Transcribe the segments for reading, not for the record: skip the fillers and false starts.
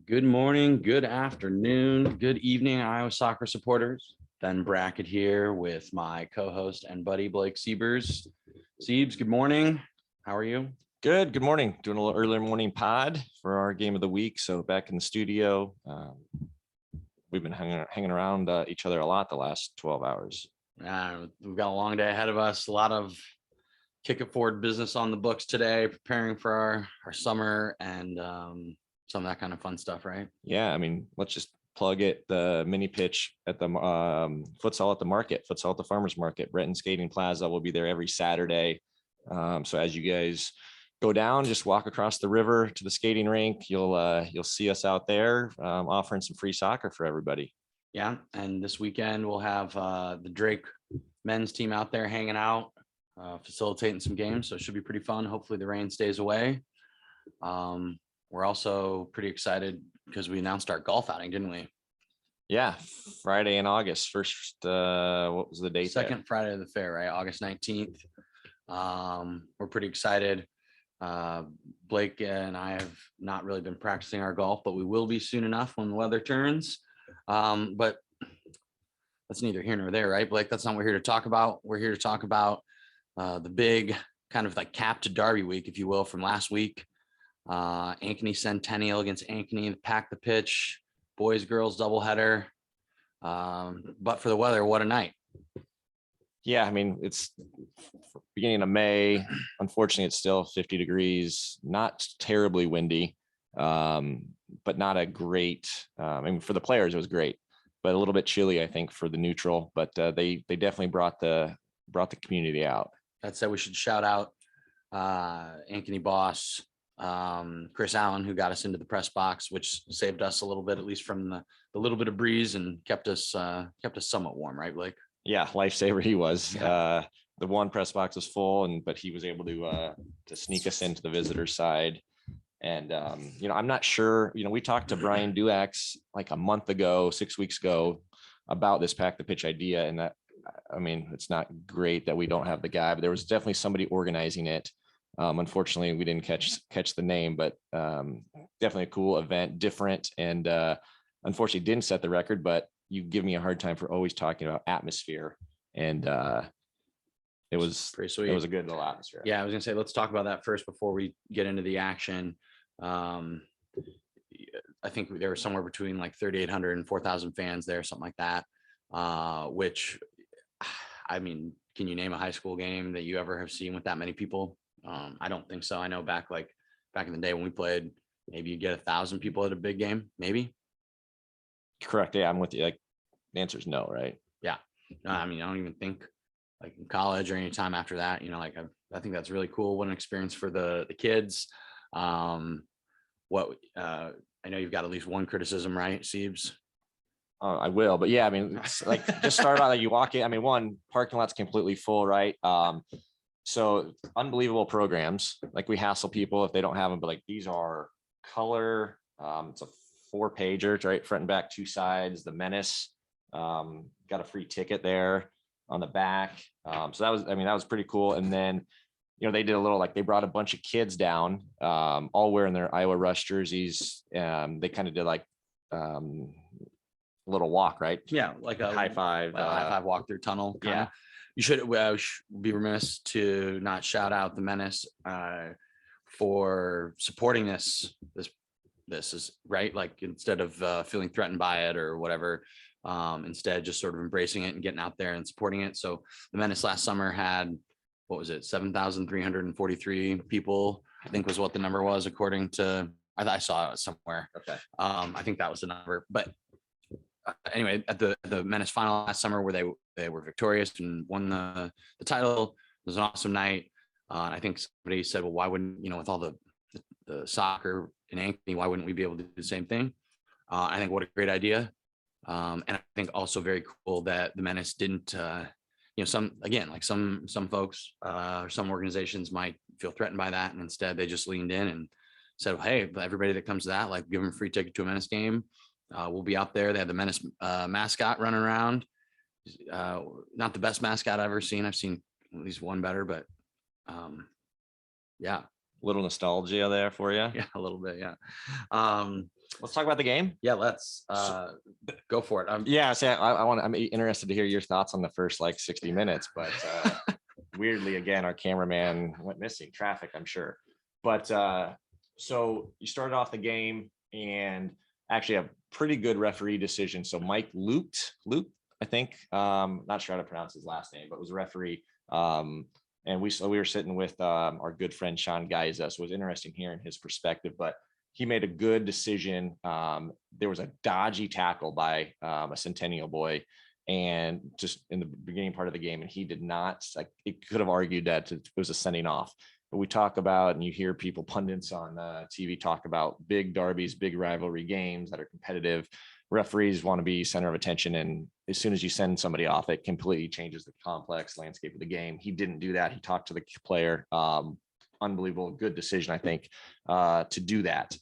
Good morning, good afternoon, good evening, Iowa soccer supporters. Ben Brackett here with my co-host and buddy Blake Siebers. Siebes, good morning. How are you? Good morning. Doing a little early morning pod for our game of the week. So back in the studio, we've been hanging around each other a lot the last 12 hours. We've got a long day ahead of us. A lot of kick it forward business on the books today, preparing for our summer and some of that kind of fun stuff, right? Yeah, I mean, let's just plug it. The mini pitch at the futsal at the market, futsal at the farmers market, Breton Skating Plaza will be there every Saturday. So as you guys go down, just walk across the river to the skating rink. You'll see us out there offering some free soccer for everybody. Yeah, and this weekend we'll have the Drake men's team out there hanging out, facilitating some games. So it should be pretty fun. Hopefully the rain stays away. We're also pretty excited because we announced our golf outing, didn't we? Yeah, Friday in August. First, what was the date? Second Friday of the fair, right? August 19th. We're pretty excited. Blake and I have not really been practicing our golf, but we will be soon enough when the weather turns. But that's neither here nor there, right, Blake? That's not what we're here to talk about. We're here to talk about the big kind of like cap to Derby week, if you will, from last week. Ankeny Centennial against Ankeny, pack the pitch, boys, girls, doubleheader. But for the weather, what a night. Yeah, I mean, it's beginning of May. Unfortunately, it's still 50 degrees, not terribly windy, but not a great, I mean, for the players, it was great, but a little bit chilly, I think, for the neutral, but they definitely brought the community out. That said, we should shout out Ankeny boss, Chris Allen, who got us into the press box, which saved us a little bit, at least from the little bit of breeze, and kept us somewhat warm, right, Blake? Yeah, lifesaver he was. Yeah. The one press box was full, but he was able to sneak us into the visitor side. And I'm not sure. We talked to Brian Duax like a month ago, 6 weeks ago, about this pack the pitch idea, and that, I mean, it's not great that we don't have the guy, but there was definitely somebody organizing it. Unfortunately, we didn't catch the name, but definitely a cool event, different, and unfortunately didn't set the record. But you give me a hard time for always talking about atmosphere, and it was pretty sweet. It was a good little atmosphere. Yeah, I was gonna say, let's talk about that first before we get into the action. I think there were somewhere between like 3,800 and 4,000 fans there, something like that. Which, I mean, can you name a high school game that you ever have seen with that many people? I don't think so. I know back in the day when we played, maybe you get 1,000 people at a big game, maybe. Correct. Yeah, I'm with you. Like, the answer is no, right? Yeah. No, I mean, I don't even think like in college or any time after that, like I think that's really cool. What an experience for the kids. I know you've got at least one criticism, right, Siebes? I will, but yeah, I mean, it's like just start out like you walk in. I mean, one, parking lot's completely full, right? So unbelievable programs. Like, we hassle people if they don't have them, but like, these are color. It's a 4-pager, right? Front and back, 2 sides. The Menace got a free ticket there on the back. So that was pretty cool. And then, they did a little, like, they brought a bunch of kids down, all wearing their Iowa Rush jerseys. They kind of did like a little walk, right? Yeah, like a high five walk through tunnel. Yeah. You should be remiss to not shout out the Menace for supporting this is right. Like, instead of feeling threatened by it or whatever, instead just sort of embracing it and getting out there and supporting it. So the Menace last summer had, what was it, 7,343 people, I think was what the number was, according to, I saw it somewhere. Okay. I think that was the number. But anyway, at the Menace final last summer, where they were victorious and won the title, it was an awesome night. I think somebody said, well, why wouldn't, with all the soccer in Ankeny, why wouldn't we be able to do the same thing? I think what a great idea. And I think also very cool that the Menace didn't, some folks or some organizations might feel threatened by that. And instead they just leaned in and said, hey, everybody that comes to that, like, give them a free ticket to a Menace game. We'll be out there. They had the Menace mascot running around. Not the best mascot I've ever seen. I've seen at least one better, but yeah. little nostalgia there for you. Yeah, a little bit. Yeah. Let's talk about the game. Yeah, let's go for it. Yeah, I'm interested to hear your thoughts on the first like 60 minutes, but weirdly, again, our cameraman went missing. Traffic, I'm sure. But so you started off the game and actually a pretty good referee decision. So Mike Luke, I think, not sure how to pronounce his last name, but was a referee. And we were sitting with our good friend Sean Geiza, so it was interesting hearing his perspective. But he made a good decision. There was a dodgy tackle by a Centennial boy, and just in the beginning part of the game, and he did not, like, it could have argued that it was a sending off. But we talk about, and you hear people, pundits on TV talk about big derbies, big rivalry games that are competitive. Referees want to be center of attention, and as soon as you send somebody off, it completely changes the complex landscape of the game. He didn't do that. He talked to the player. Unbelievable, good decision, I think, to do that.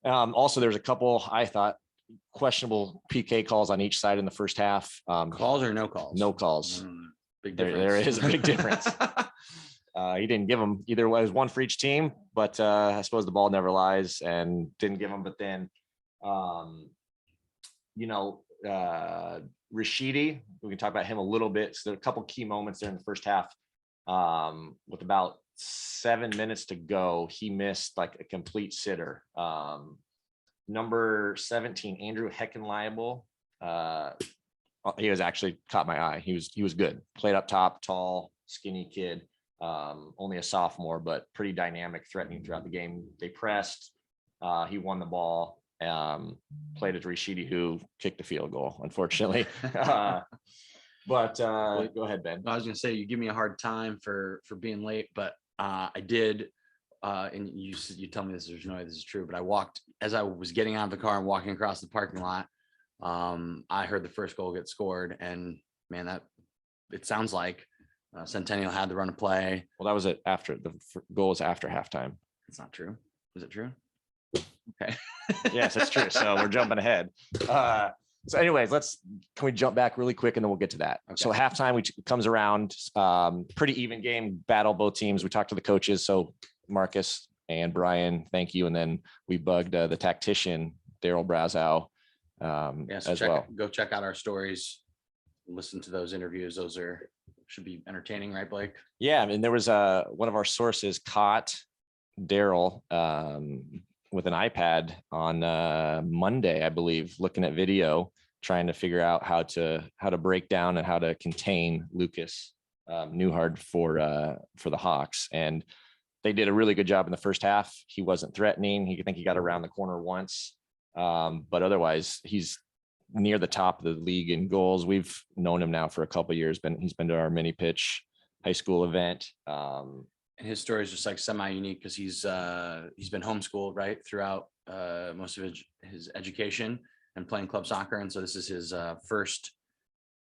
Also, there's a couple, I thought, questionable PK calls on each side in the first half. Calls or no calls? No calls. Big difference. There is a big difference. He didn't give them either way. It was one for each team, but I suppose the ball never lies, and didn't give them. But then, Rashidi, we can talk about him a little bit. So there are a couple key moments there in the first half. With about 7 minutes to go, he missed like a complete sitter. Number 17, Andrew Heckenliable. He was actually caught my eye. He was good. Played up top, tall, skinny kid. Only a sophomore, but pretty dynamic, threatening throughout the game. They pressed. He won the ball. Played it to Rashidi, who kicked the field goal, unfortunately. But go ahead, Ben. I was going to say, you give me a hard time for being late, but I did. And you tell me this is true, but I walked as I was getting out of the car and walking across the parking lot. I heard the first goal get scored, and man, it sounds like Centennial had the run of play. Well, that was it. After the goal was after halftime. It's not true. Was it true? Okay. Yes, it's true. So we're jumping ahead. So anyways, can we jump back really quick and then we'll get to that. Okay. So halftime comes around, pretty even game, battle both teams. We talked to the coaches. So Marcus and Brian, thank you. And then we bugged the tactician, Daryl Brazow, as well. Go check out our stories. Listen to those interviews. Those should be entertaining, right, Blake? Yeah. And there was one of our sources caught Daryl with an iPad on Monday, I believe, looking at video, trying to figure out how to break down and how to contain Lucas Newhard for the Hawks. And they did a really good job in the first half. He wasn't threatening. I think he got around the corner once, but otherwise he's near the top of the league in goals. We've known him now for a couple of years. He's been to our mini pitch high school event. And his story is just like semi-unique because he's been homeschooled, right, throughout most of his education and playing club soccer. And so this is his first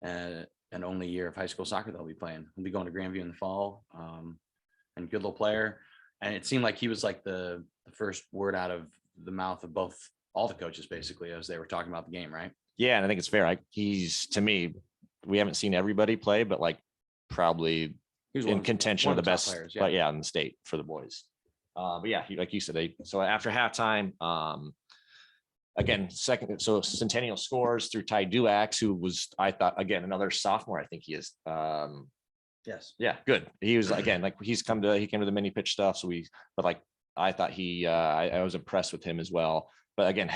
and only year of high school soccer that he'll be playing. He'll be going to Grandview in the fall, and good little player. And it seemed like he was like the first word out of the mouth of all the coaches, basically, as they were talking about the game, right? Yeah, and I think it's fair. He's, to me, we haven't seen everybody play, but like probably in contention of the best players, yeah. But yeah, in the state for the boys. But yeah, like you said, so after halftime, again, second, so Centennial scores through Ty Duax, who was, I thought, again, another sophomore. I think he is. Yes. Yeah, good. He was, again, like he came to the mini pitch stuff. So but like, I thought I was impressed with him as well. But again,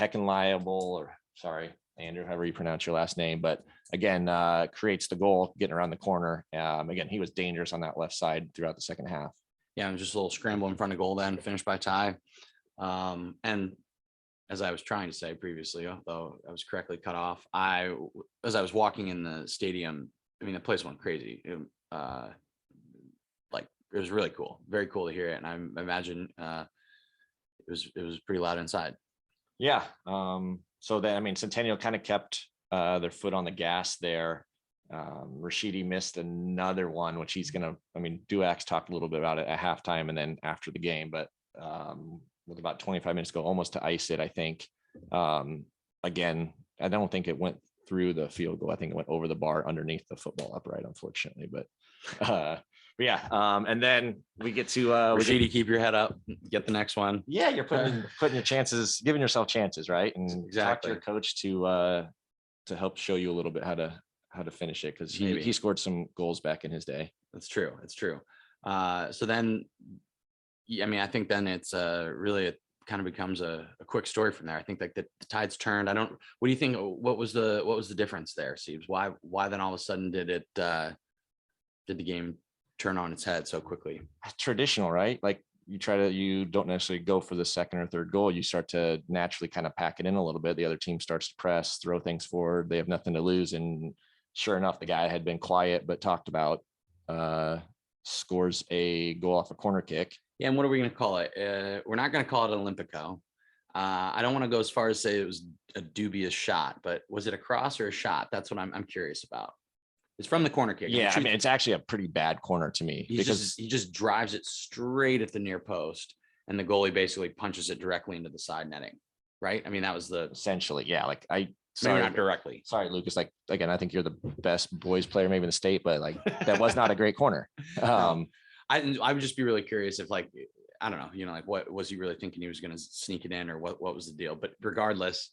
Andrew, however you pronounce your last name, but again, creates the goal, getting around the corner. Again, he was dangerous on that left side throughout the second half. Yeah, and just a little scramble in front of goal then, finished by Ty. And as I was trying to say previously, although I was correctly cut off, as I was walking in the stadium, I mean, the place went crazy. It was really cool, very cool to hear it. And I imagine it was pretty loud inside. Yeah. So then, I mean, Centennial kind of kept their foot on the gas there. Rashidi missed another one, which Duax talked a little bit about it at halftime and then after the game, but with about 25 minutes ago, almost to ice it, I think. Again, I don't think it went through the field goal. I think it went over the bar underneath the football upright, unfortunately. But But yeah. And then we get to Rashidi, keep your head up, get the next one. yeah, you're putting your chances, giving yourself chances, right? And talk to Exactly. your coach to help show you a little bit how to finish it, because Maybe. he scored some goals back in his day. That's true. It's true. So then, I mean, I think then it's really it kind of becomes a quick story from there. I think like the tides turned. What do you think? What was the difference there, Siebes? Why then all of a sudden did the game turn on its head so quickly? Traditional, right? Like you don't necessarily go for the second or third goal. You start to naturally kind of pack it in a little bit. The other team starts to press, throw things forward. They have nothing to lose. And sure enough, the guy had been quiet, but talked about scores a goal off a corner kick. Yeah, and what are we going to call it? We're not going to call it Olympico. I don't want to go as far as say it was a dubious shot, but was it a cross or a shot? That's what I'm curious about. It's from the corner kick. Yeah, I mean, it's actually a pretty bad corner to me because he just drives it straight at the near post, and the goalie basically punches it directly into the side netting. Right? I mean, that was essentially, yeah. Like maybe not directly. Sorry, Lucas. Like again, I think you're the best boys player maybe in the state, but like that was not a great corner. I would just be really curious if like, I don't know, like what was he really thinking he was going to sneak it in, or what was the deal? But regardless,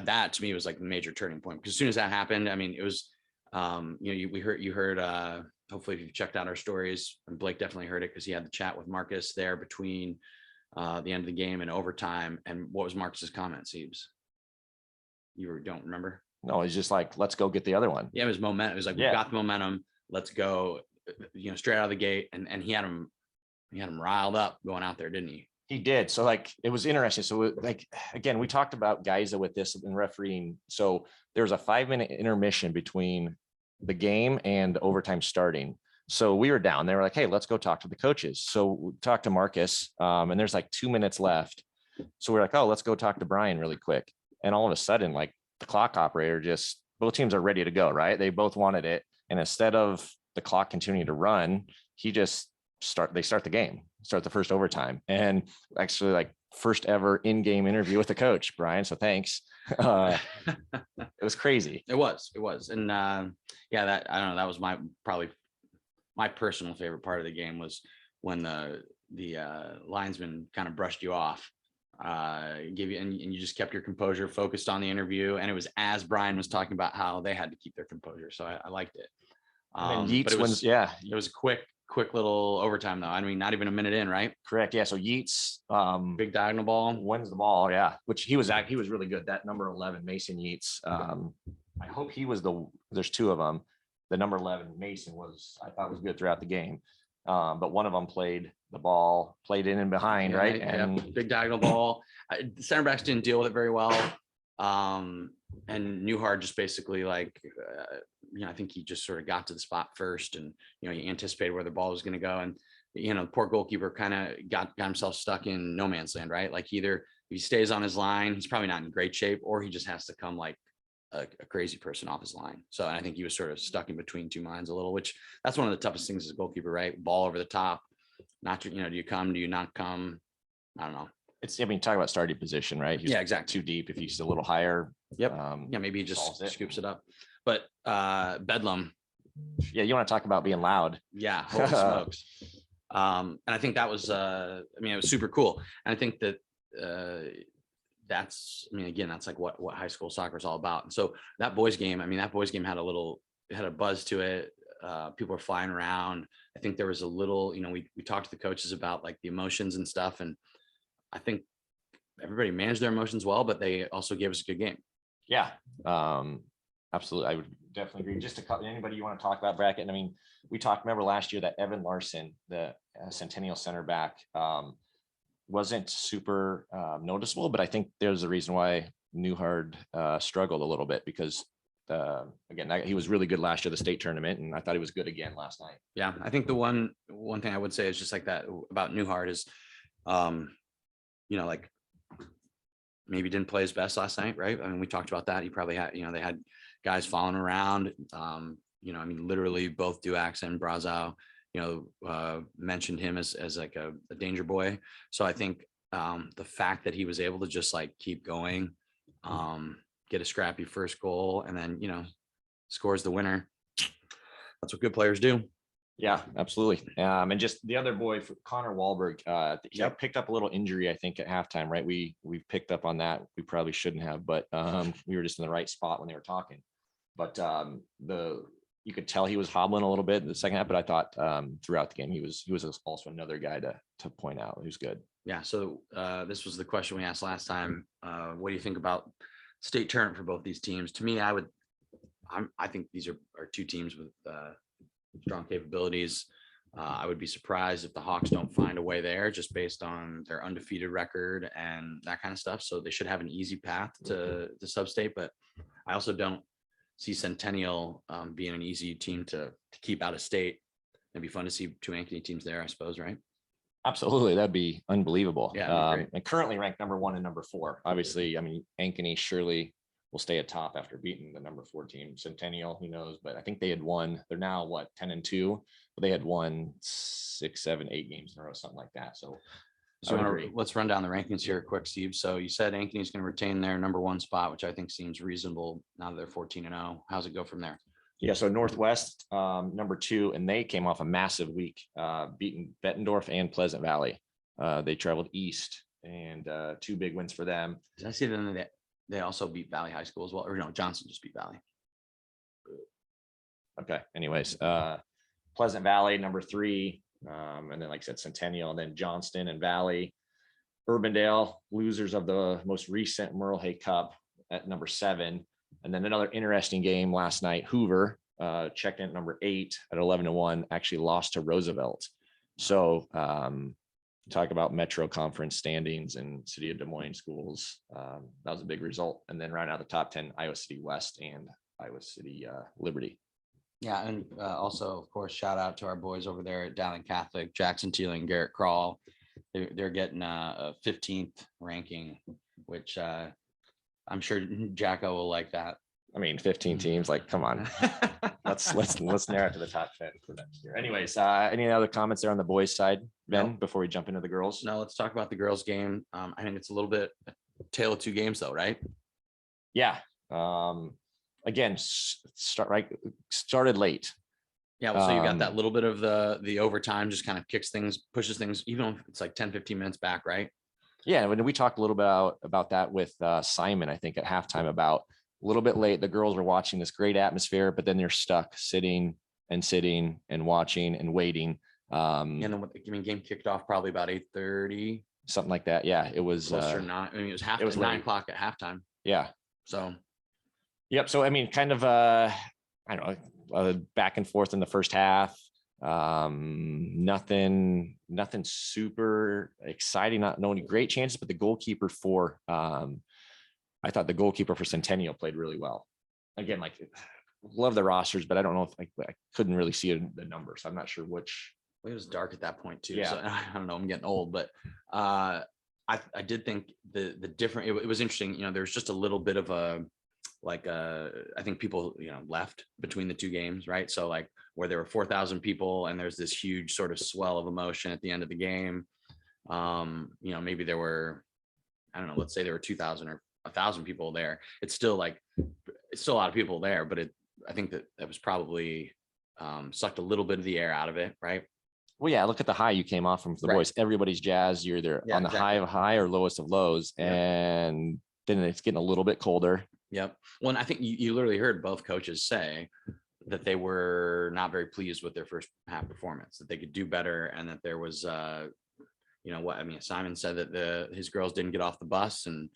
that to me was like a major turning point, because as soon as that happened, I mean, it was, you heard, hopefully if you've checked out our stories, and Blake definitely heard it because he had the chat with Marcus there between the end of the game and overtime. And what was Marcus's comment, Siebes? You don't remember? No, he's just like, let's go get the other one. Yeah, it was momentum. It was like, we got the momentum. Let's go, straight out of the gate. And he had him riled up going out there, didn't he? He did. So like, it was interesting. So like, again, we talked about guys with this in refereeing. So there was a 5-minute intermission between the game and overtime starting. So we were down. They were like, hey, let's go talk to the coaches. So we talked to Marcus, and there's like 2 minutes left. So we're like, oh, let's go talk to Brian really quick. And all of a sudden, like the clock operator both teams are ready to go, right? They both wanted it. And instead of the clock continuing to run, they start the game, start the first overtime. And actually like first ever in-game interview with the coach, Brian. So thanks. It was crazy. It was. And that, I don't know, that was probably my personal favorite part of the game was when the linesman kind of brushed you off, give you, and you just kept your composure, focused on the interview. And it was as Brian was talking about how they had to keep their composure. So I liked it. But it was a quick little overtime though. I mean, not even a minute in, right? Correct. Yeah. So Yeats, big diagonal ball, wins the ball. Yeah. Which he was really good. That number 11, Mason Yeats. I hope he was there's two of them. The number 11 Mason I thought was good throughout the game. But one of them played in and behind, right? And big diagonal ball. The center backs didn't deal with it very well. And Newhard just basically like, I think he just sort of got to the spot first, and, he anticipated where the ball was going to go. And, the poor goalkeeper kind of got himself stuck in no man's land, right? Like either if he stays on his line, he's probably not in great shape, or he just has to come like a crazy person off his line. So I think he was sort of stuck in between two minds a little, which that's one of the toughest things as a goalkeeper, right? Ball over the top, not, do you come, do you not come? I don't know. Talk about starting position, right? Yeah, exactly. Too deep. If he's a little higher. Yep. Maybe he just scoops it up. But Bedlam. Yeah, you want to talk about being loud. Yeah, holy smokes. And I think that was it was super cool. And I think that that's like what high school soccer is all about. And so that boys game had a buzz to it. People were flying around. I think there was a little, we talked to the coaches about like the emotions and stuff. And I think everybody managed their emotions well, but they also gave us a good game. Yeah, absolutely. I would definitely agree. Just anybody you want to talk about bracket. And remember last year that Evan Larson, the Centennial center back, wasn't super noticeable, but I think there's a reason why Newhard struggled a little bit, because again, he was really good last year, the state tournament, and I thought he was good again last night. Yeah, I think the one thing I would say is just like that about Newhard is, like maybe didn't play his best last night, right? I mean, we talked about that. He probably had, they had guys falling around. Literally both Duax and Brazow, mentioned him as like a danger boy. So I think the fact that he was able to just like keep going, get a scrappy first goal, and then, scores the winner. That's what good players do. Yeah, absolutely. And just the other boy, for Connor Wahlberg, he picked up a little injury, I think, at halftime, right? We picked up on that. We probably shouldn't have, but we were just in the right spot when they were talking. But you could tell he was hobbling a little bit in the second half, but I thought throughout the game he was also another guy to point out who's good. Yeah. So this was the question we asked last time. What do you think about state tournament for both these teams? To me, I think these are two teams with strong capabilities. I would be surprised if the Hawks don't find a way there, just based on their undefeated record and that kind of stuff. So they should have an easy path to sub-state, but I also don't see Centennial being an easy team to keep out of state. It'd be fun to see two Ankeny teams there, I suppose, right? Absolutely. That'd be unbelievable. Yeah, and currently ranked number 1 and number 4. Obviously, I mean, Ankeny surely will stay atop after beating the number 4 team. Centennial, who knows? But I think they had won. They're now 10-2, but they had won 6, 7, 8 games in a row, something like that. So let's run down the rankings here quick, Steve. So you said Ankeny is going to retain their number 1 spot, which I think seems reasonable now that they're 14-0. How's it go from there? Yeah, so Northwest, number 2, and they came off a massive week, beating Bettendorf and Pleasant Valley. They traveled east, and 2 big wins for them. Did I see that they also beat Valley High School as well? Or no, Johnson just beat Valley. Okay. Anyways, Pleasant Valley, number 3, and then, like I said, Centennial, and then Johnston and Valley. Urbandale, losers of the most recent Merle Hay Cup, at number 7. And then another interesting game last night, Hoover checked in at number 8 at 11-1, actually lost to Roosevelt. So talk about Metro Conference standings and City of Des Moines schools. That was a big result. And then round out the top 10, Iowa City West and Iowa City Liberty. Yeah, and also, of course, shout out to our boys over there at Dowling Catholic, Jackson Teeling, Garrett Crawl. They're getting a 15th ranking, which I'm sure Jacko will like that. I mean, 15 teams, like, come on. let's narrow it to the top 10 for next year. Anyways, any other comments there on the boys' side, Ben, before we jump into the girls? No, let's talk about the girls' game. I think it's a little bit a tale of 2 games, though, right? Yeah. Again, started late. Yeah, well, so you got that little bit of the overtime, just kind of kicks things, pushes things, even if it's like 10, 15 minutes back, right? Yeah, when we talked a little bit about that with Simon, I think at halftime, about a little bit late, the girls were watching this great atmosphere, but then they're stuck sitting and watching and waiting. And then game kicked off probably about 8:30, something like that. Yeah, it was closer not. I mean, it was 9 o'clock at halftime. Yeah. So. Yep. So I mean, kind of I don't know, back and forth in the first half. Nothing super exciting, not any great chances, but the goalkeeper I thought the goalkeeper for Centennial played really well. Again, like, love the rosters, but I don't know if I couldn't really see the numbers. I'm not sure which. It was dark at that point too. Yeah. So I don't know. I'm getting old, but I did think the different. It was interesting. You know, there's just a little bit of I think people left between the 2 games, right? So like where there were 4,000 people and there's this huge sort of swell of emotion at the end of the game. Maybe there were, I don't know, let's say there were 2,000 or 1,000 people there. It's still a lot of people there, but I think that was probably sucked a little bit of the air out of it, right? Well, yeah, look at the high you came off from the boys. Everybody's jazzed. You're either on the high of high or lowest of lows, and then it's getting a little bit colder. Yep. Well, and I think you literally heard both coaches say that they were not very pleased with their first half performance, that they could do better, and that there was, Simon said that his girls didn't get off the bus, and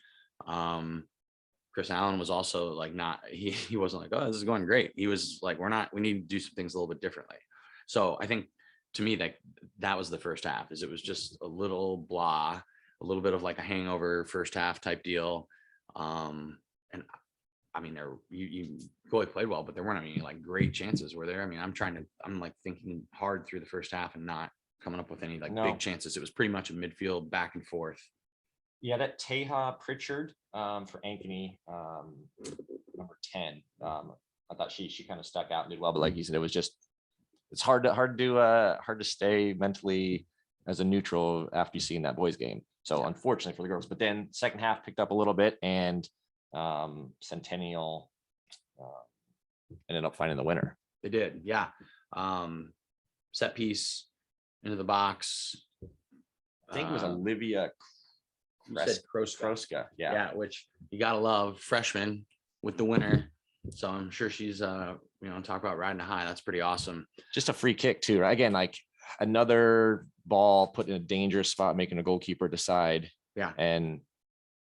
Chris Allen was also like he wasn't like, oh, this is going great. He was like, we need to do some things a little bit differently. So I think to me that was the first half, is it was just a little blah, a little bit of like a hangover first half type deal. And I mean, you goalie played well, but there weren't any like great chances, were there? I mean, I'm like thinking hard through the first half and not coming up with any big chances. It was pretty much a midfield back and forth. Yeah, that Teja Pritchard for Ankeny, number 10. I thought she kind of stuck out and did well, but like you said, it's hard to stay mentally as a neutral after you seen that boys game. So unfortunately for the girls, but then second half picked up a little bit, and Centennial ended up finding the winner. They did. Yeah. Set piece into the box. I think it was Olivia You said Kroska. Yeah. Yeah, which you gotta love, freshman with the winner. So I'm sure she's talk about riding a high. That's pretty awesome. Just a free kick too, right? Again, like another ball put in a dangerous spot, making a goalkeeper decide. Yeah. And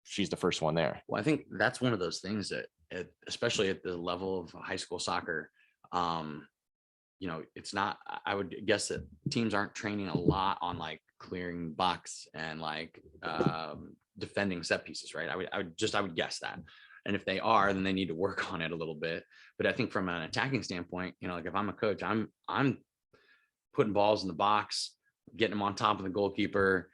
she's the first one there. Well, I think that's one of those things that, especially at the level of high school soccer, it's not, I would guess that teams aren't training a lot on like clearing box and like defending set pieces, right? I would guess that. And if they are, then they need to work on it a little bit. But I think from an attacking standpoint, like if I'm a coach, I'm putting balls in the box, getting them on top of the goalkeeper,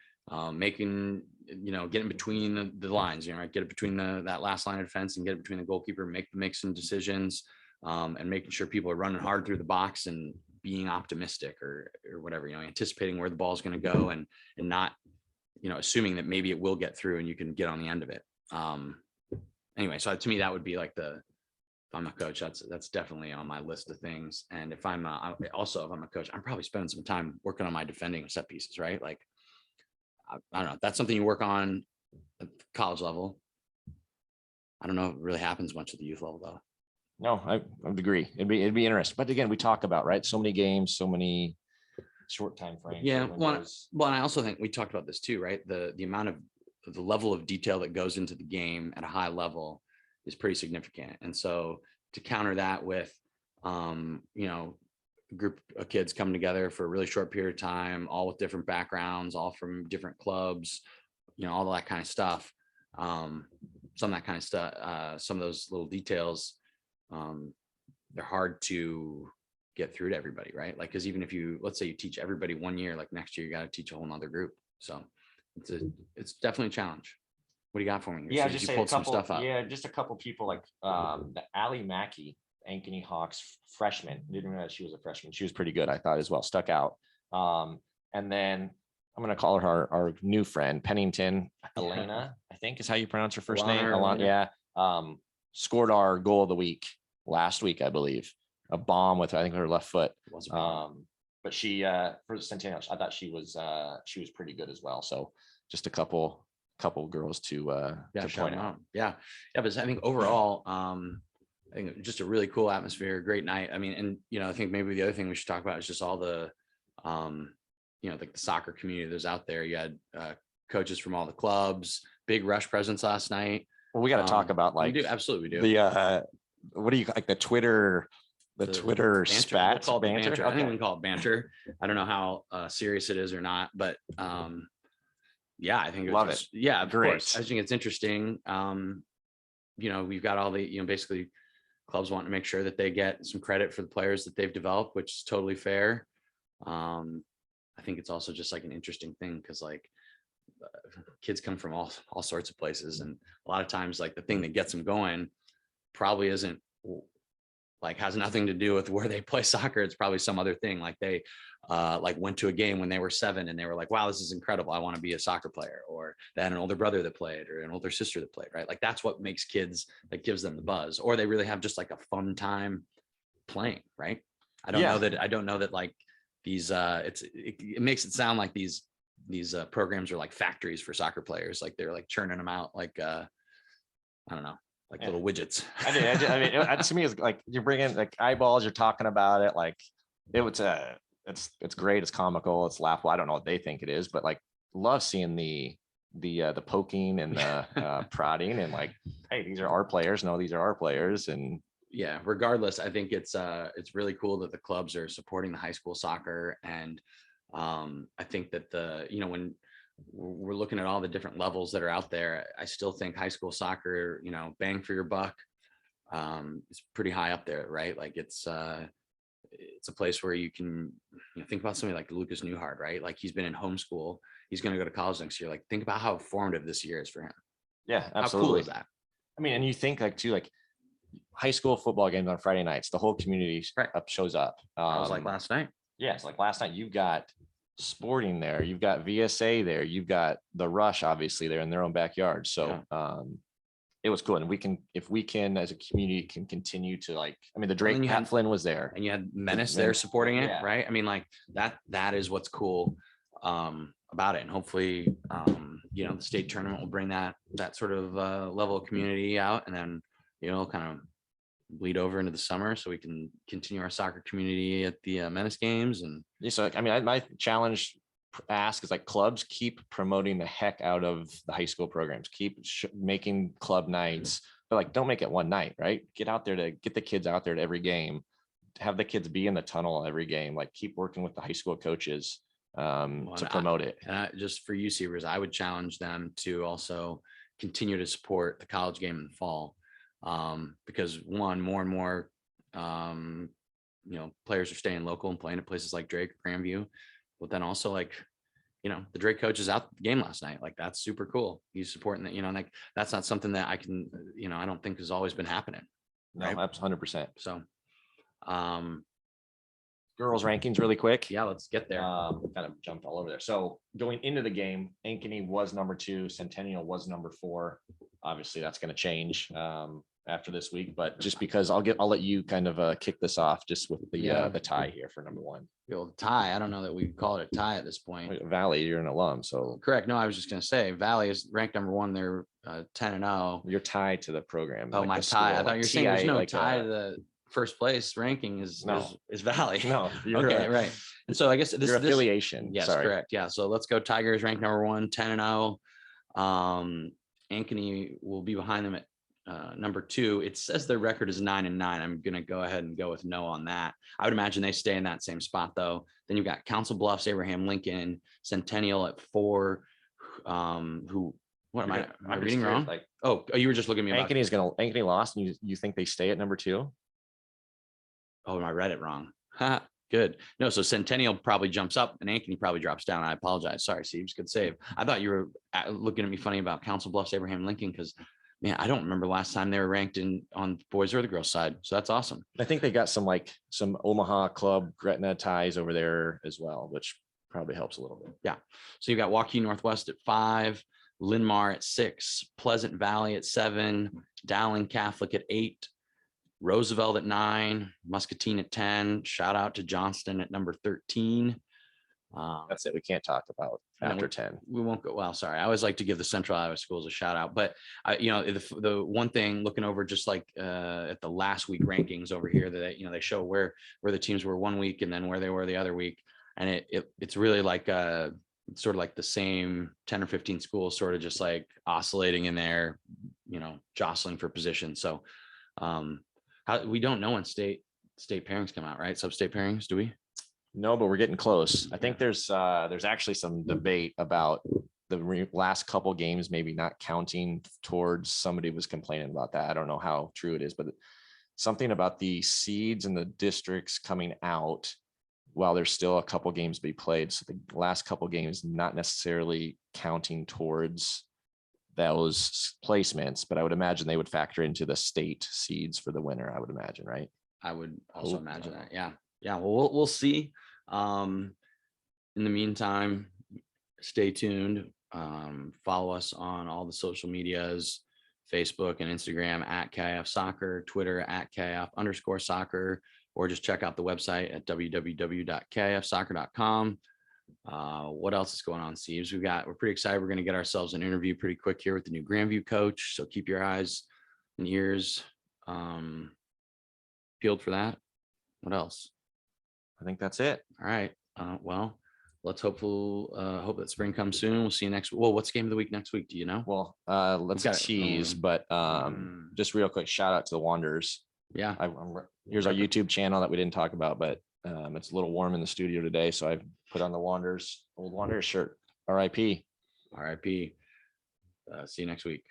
making, getting between the lines, right? Get it between that last line of defense and get it between the goalkeeper, make some decisions, and making sure people are running hard through the box and being optimistic or whatever, anticipating where the ball is going to go and not, assuming that maybe it will get through and you can get on the end of it. Anyway, so to me, that would be like if I'm a coach, that's definitely on my list of things. And if I'm if I'm a coach, I'm probably spending some time working on my defending set pieces, right? Like, I don't know. That's something you work on at the college level. I don't know if it really happens much at the youth level though. No, I would agree. It'd be interesting. But again, we talk about, right, so many games, so many short time frames. Yeah. Well, and I also think we talked about this too, right? The amount of the level of detail that goes into the game at a high level is pretty significant. And so to counter that with, a group of kids coming together for a really short period of time, all with different backgrounds, all from different clubs, all that kind of stuff. Some of that kind of stuff, some of those little details, they're hard to get through to everybody, right? Like, because even if let's say you teach everybody 1 year, like next year you got to teach a whole nother group. So it's definitely a challenge. What do you got for me? Yeah, just pulled some stuff up. Yeah, just a couple people like the Ali Mackey, Ankeny Hawks freshman. Didn't realize she was a freshman. She was pretty good, I thought, as well. Stuck out. And then I'm gonna call her our new friend, Pennington Elena, I think is how you pronounce her first name. Yeah. Scored our goal of the week last week, I believe. A bomb with, I think, her left foot. But she for the Centennial, I thought she was pretty good as well. So just a couple girls to point out. Yeah. But I think overall, I think just a really cool atmosphere, great night. I mean, and I think maybe the other thing we should talk about is just all the like the soccer community that's out there. You had coaches from all the clubs, big Rush presence last night. Well, we got to talk about like, we do, absolutely we do. The what do you like the Twitter banter. spats? We'll banter. Okay. I think we can call it banter. I don't know how serious it is or not, but yeah, I think love it. Yeah, of Great. course. I think it's interesting. We've got all the basically clubs wanting to make sure that they get some credit for the players that they've developed, which is totally fair. I think it's also just like an interesting thing because like kids come from all sorts of places, and a lot of times like the thing that gets them going probably isn't like has nothing to do with where they play soccer. It's probably some other thing. Like they like went to a game when they were 7 and they were like, wow, this is incredible. I want to be a soccer player. Or they had an older brother that played or an older sister that played, right? Like that's what makes kids, that gives them the buzz. Or they really have just like a fun time playing, right? I don't know that like these it makes it sound like these programs are like factories for soccer players. Like they're like churning them out like I don't know, like little widgets. I mean, to me, it's like you're bringing like eyeballs. You're talking about it like it's great. It's comical. It's laughable. I don't know what they think it is, but like love seeing the poking and the prodding and like, hey, these are our players. No, these are our players. And yeah, regardless, I think it's really cool that the clubs are supporting the high school soccer. And I think that when we're looking at all the different levels that are out there, I still think high school soccer, bang for your buck, is pretty high up there, right? Like it's a place where you can think about somebody like Lucas Newhart, right? Like he's been in homeschool. He's going to go to college next year. Like think about how formative this year is for him. Yeah, absolutely. How cool is that? I mean, and you think like too, like high school football games on Friday nights, the whole community shows up. It was like last night. Yeah, it's like last night. You've got Sporting there, you've got VSA there, you've got the Rush obviously there in their own backyard. So it was cool. And if we can, as a community, can continue to like, I mean, the then Drake you had- Pat Flynn was there. And you had Menace there supporting it, Yeah. right? I mean, like that is what's cool about it. And hopefully, the state tournament will bring that sort of level of community out, and then, kind of bleed over into the summer so we can continue our soccer community at the Menace games. And Yeah, so I mean, my challenge ask is like clubs keep promoting the heck out of the high school programs, keep making club nights, but like don't make it one night, right? Get out there to get the kids out there to every game, have the kids be in the tunnel every game, like keep working with the high school coaches to promote it. And just for you Seavers, I would challenge them to also continue to support the college game in the fall, because more and more players are staying local and playing at places like Drake or Grandview. But then also, like, the Drake coach is out the game last night. Like, that's super cool. He's supporting that, like that's not something that I can, I don't think has always been happening. No, that's 100%. So, girls rankings really quick. Yeah, let's get there. Kind of jumped all over there. So going into the game, Ankeny was number 2, Centennial was number 4. Obviously that's going to change after this week, but just because I'll let you kind of kick this off just with the tie here for number 1. The old tie. I don't know that we call it a tie at this point. Valley, you're an alum, so correct. No, I was just going to say Valley is ranked number 1. They're 10-0. You're tied to the program. Oh, like my the tie. school, I thought like you were saying there's TI, no like tie to the first place ranking is Valley. No, okay, right. And so I guess this your affiliation. Yes, Sorry. correct. Yeah. So let's go. Tigers ranked number 1, 10-0. Ankeny will be behind them at number 2. It says their record is 9-9. I'm going to go ahead and go with no on that. I would imagine they stay in that same spot though. Then you've got Council Bluffs, Abraham Lincoln, Centennial at 4. What am I reading wrong? Like, oh, you were just looking at me. Ankeny lost, and you think they stay at number 2? Oh, I read it wrong. Good. No, so Centennial probably jumps up and Ankeny probably drops down. I apologize. Sorry, Steve's good save. I thought you were looking at me funny about Council Bluffs, Abraham Lincoln, because man, I don't remember last time they were ranked on the boys or the girls side. So that's awesome. I think they got some Omaha club Gretna ties over there as well, which probably helps a little bit. Yeah. So you've got Waukee Northwest at 5, Linmar at 6, Pleasant Valley at 7, Dowling Catholic at 8, Roosevelt at 9, Muscatine at 10. Shout out to Johnston at number 13. That's it. We can't talk about after 10. We won't go. Well, sorry. I always like to give the Central Iowa schools a shout out, but the one thing looking over just like at the last week rankings over here that they show where the teams were one week and then where they were the other week, and it's really like sort of like the same 10 or 15 schools sort of just like oscillating in there, jostling for position. So we don't know when state pairings come out, right? Sub-state pairings, do we? No, but we're getting close. I think there's actually some debate about the last couple games maybe not counting towards. Somebody was complaining about that. I don't know how true it is, but something about the seeds and the districts coming out while there's still a couple games to be played. So the last couple games not necessarily counting towards those placements, but I would imagine they would factor into the state seeds for the winner. I would imagine, right? I would also imagine that. Yeah. Well, we'll see. In the meantime, stay tuned. Follow us on all the social medias, Facebook and Instagram at KIF Soccer, Twitter at KIF_soccer, or just check out the website at www.kifsoccer.com. What else is going on, Steves? We're pretty excited. We're going to get ourselves an interview pretty quick here with the new Grandview coach. So keep your eyes and ears peeled for that. What else? I think that's it. All right. Well, let's hope that spring comes soon. We'll see you next. Well, what's game of the week next week? Do you know? Well, let's tease, but just real quick, shout out to the Wanderers. Yeah. Here's our YouTube channel that we didn't talk about, but it's a little warm in the studio today, so I've put on the old Wanderers shirt. RIP. RIP. See you next week.